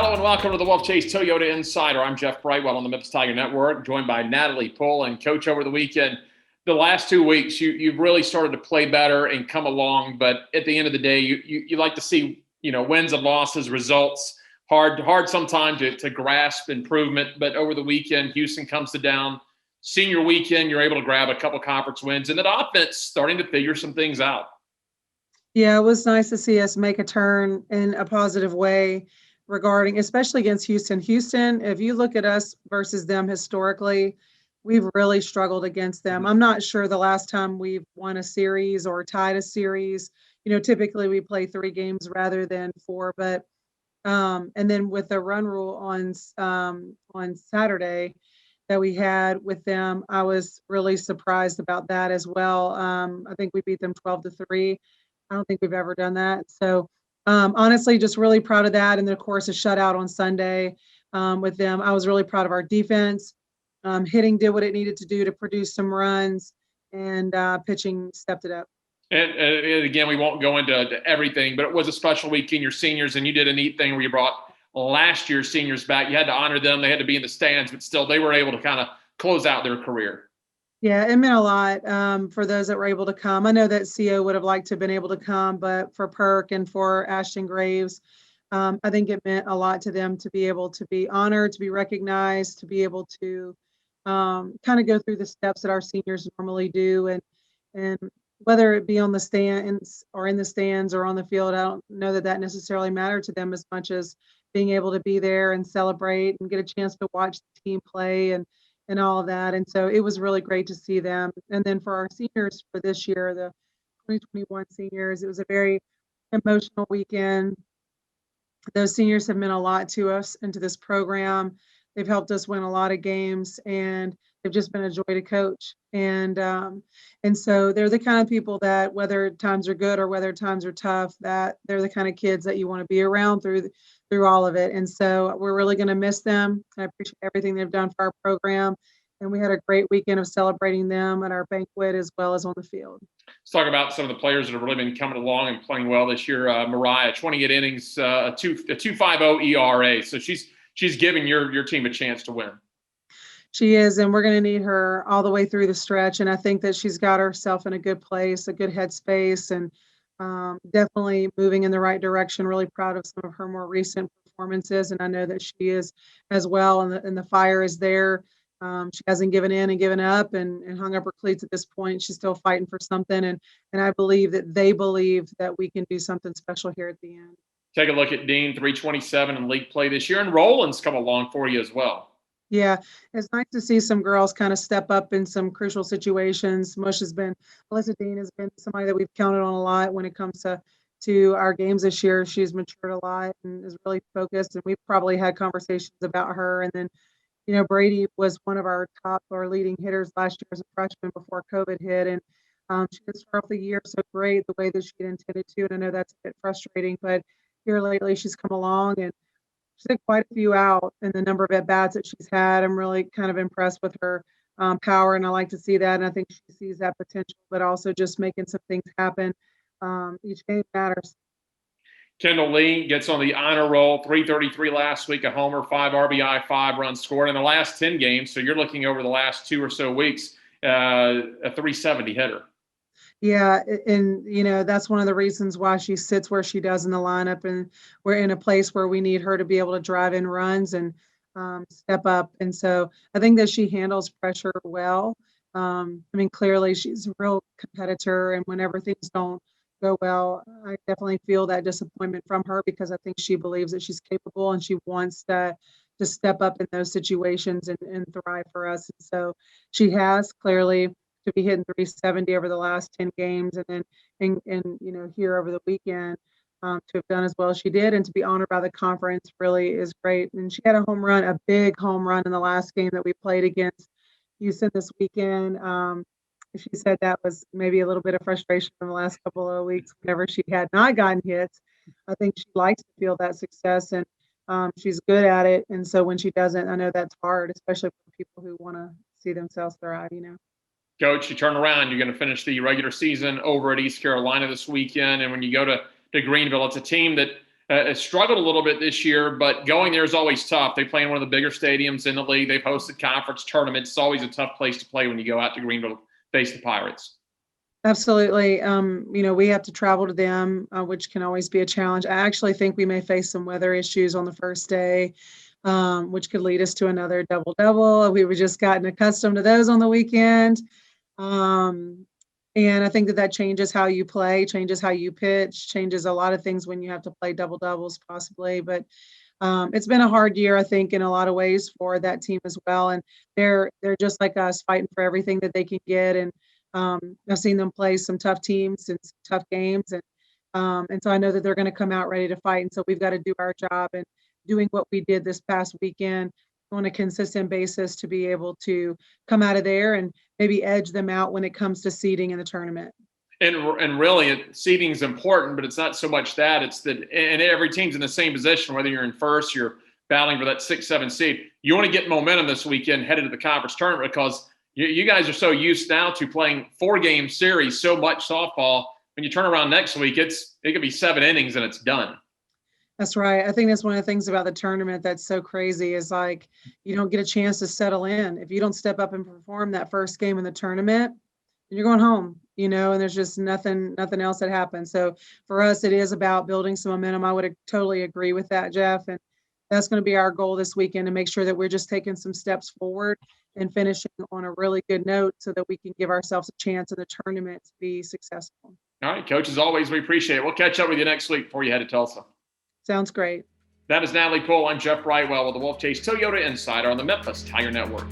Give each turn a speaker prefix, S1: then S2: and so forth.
S1: Hello and welcome to the Wolfchase Toyota Insider. I'm Jeff Brightwell on the Memphis Tiger Network, joined by Natalie Poole. And Coach, over the weekend, the last 2 weeks, you've really started to play better and come along. But at the end of the day, you like to see wins and losses, results. Hard sometimes to grasp improvement. But over the weekend, Houston comes to down. Senior weekend, you're able to grab a couple conference wins, and that offense starting to figure some things out.
S2: Yeah, it was nice to see us make a turn in a positive way regarding, especially against Houston. Houston, if you look at us versus them historically, we've really struggled against them. I'm not sure the last time we've won a series or tied a series. Typically we play 3 games rather than 4, but and then with the run rule on Saturday that we had with them, I was really surprised about that as well. I think we beat them 12-3. I don't think we've ever done that. So honestly, just really proud of that. And then, of course, a shutout on Sunday with them. I was really proud of our defense. Hitting did what it needed to do to produce some runs, and pitching stepped it up.
S1: And again, we won't go into everything, but it was a special weekend, your seniors, and you did a neat thing where you brought last year's seniors back. You had to honor them. They had to be in the stands, but still they were able to kind of close out their career.
S2: Yeah, it meant a lot for those that were able to come. I know that CO would have liked to have been able to come, but for Perk and for Ashton Graves, I think it meant a lot to them to be able to be honored, to be recognized, to be able to kind of go through the steps that our seniors normally do. And whether it be on the stands or in the stands or on the field, I don't know that necessarily mattered to them as much as being able to be there and celebrate and get a chance to watch the team play and all of that. And so it was really great to see them. And then for our seniors for this year, the 2021 seniors, it was a very emotional weekend. Those seniors have meant a lot to us and to this program. They've helped us win a lot of games, and they've just been a joy to coach. And so they're the kind of people that, whether times are good or whether times are tough, that they're the kind of kids that you want to be around through all of it. And so we're really going to miss them. I appreciate everything they've done for our program. And we had a great weekend of celebrating them at our banquet as well as on the field.
S1: Let's talk about some of the players that have really been coming along and playing well this year. Mariah, 28 innings, a 2.50 ERA. So she's giving your team a chance to win.
S2: She is, and we're going to need her all the way through the stretch. And I think that she's got herself in a good place, a good headspace, and definitely moving in the right direction. Really proud of some of her more recent performances, and I know that she is as well. And the fire is there. She hasn't given in and given up and hung up her cleats at this point. She's still fighting for something, and I believe that they believe that we can do something special here at the end.
S1: Take a look at Dean, 327 in league play this year, and Roland's come along for you as well.
S2: Yeah, it's nice to see some girls kind of step up in some crucial situations. Alyssa Dean has been somebody that we've counted on a lot when it comes to our games this year. She's matured a lot and is really focused, and we've probably had conversations about her. And then, Brady was one of our top or leading hitters last year as a freshman before COVID hit, and she didn't start off the year so great the way that she intended to, and I know that's a bit frustrating, but here lately she's come along and she's had quite a few out in the number of at-bats that she's had. I'm really kind of impressed with her power, and I like to see that, and I think she sees that potential, but also just making some things happen. Each game matters.
S1: Kendall Lee gets on the honor roll, 333 last week, a homer, 5 RBI, 5 runs scored in the last 10 games. So you're looking over the last 2 or so weeks, a 370 hitter.
S2: Yeah, and that's one of the reasons why she sits where she does in the lineup, and we're in a place where we need her to be able to drive in runs and step up. And so I think that she handles pressure well. Clearly she's a real competitor, and whenever things don't go well, I definitely feel that disappointment from her, because I think she believes that she's capable and she wants to step up in those situations and thrive for us. And so she has clearly, to be hitting 370 over the last 10 games, and then here over the weekend, to have done as well as she did and to be honored by the conference really is great. And she had a big home run in the last game that we played against Houston this weekend. She said that was maybe a little bit of frustration from the last couple of weeks whenever she had not gotten hits. I think she likes to feel that success, and she's good at it. And so when she doesn't, I know that's hard, especially for people who want to see themselves thrive,
S1: Coach, you turn around, you're going to finish the regular season over at East Carolina this weekend. And when you go to Greenville, it's a team that It struggled a little bit this year, but going there is always tough. They play in one of the bigger stadiums in the league. They've hosted conference tournaments. It's always a tough place to play when you go out to Greenville to face the Pirates.
S2: Absolutely. We have to travel to them, which can always be a challenge. I actually think we may face some weather issues on the first day, which could lead us to another double-double. We were just gotten accustomed to those on the weekend. And I think that changes how you play, changes how you pitch, changes a lot of things when you have to play double doubles possibly. But it's been a hard year, I think, in a lot of ways for that team as well. And they're just like us, fighting for everything that they can get. And I've seen them play some tough teams and some tough games. And so I know that they're going to come out ready to fight. And so we've got to do our job and doing what we did this past weekend on a consistent basis to be able to come out of there and maybe edge them out when it comes to seeding in the tournament.
S1: And really, seeding is important, but it's not so much that. It's that, and every team's in the same position, whether you're in first, you're battling for that 6-7 seed. You want to get momentum this weekend headed to the conference tournament because you guys are so used now to playing 4-game series, so much softball. When you turn around next week, it could be 7 innings and it's done.
S2: That's right. I think that's one of the things about the tournament that's so crazy is like you don't get a chance to settle in. If you don't step up and perform that first game in the tournament, you're going home, and there's just nothing else that happens. So for us, it is about building some momentum. I would totally agree with that, Jeff. And that's going to be our goal this weekend to make sure that we're just taking some steps forward and finishing on a really good note so that we can give ourselves a chance in the tournament to be successful.
S1: All right, Coach, as always, we appreciate it. We'll catch up with you next week before you head to Tulsa.
S2: Sounds great.
S1: That is Natalie Poole. I'm Jeff Brightwell with the Wolfchase Toyota Insider on the Memphis Tiger Network.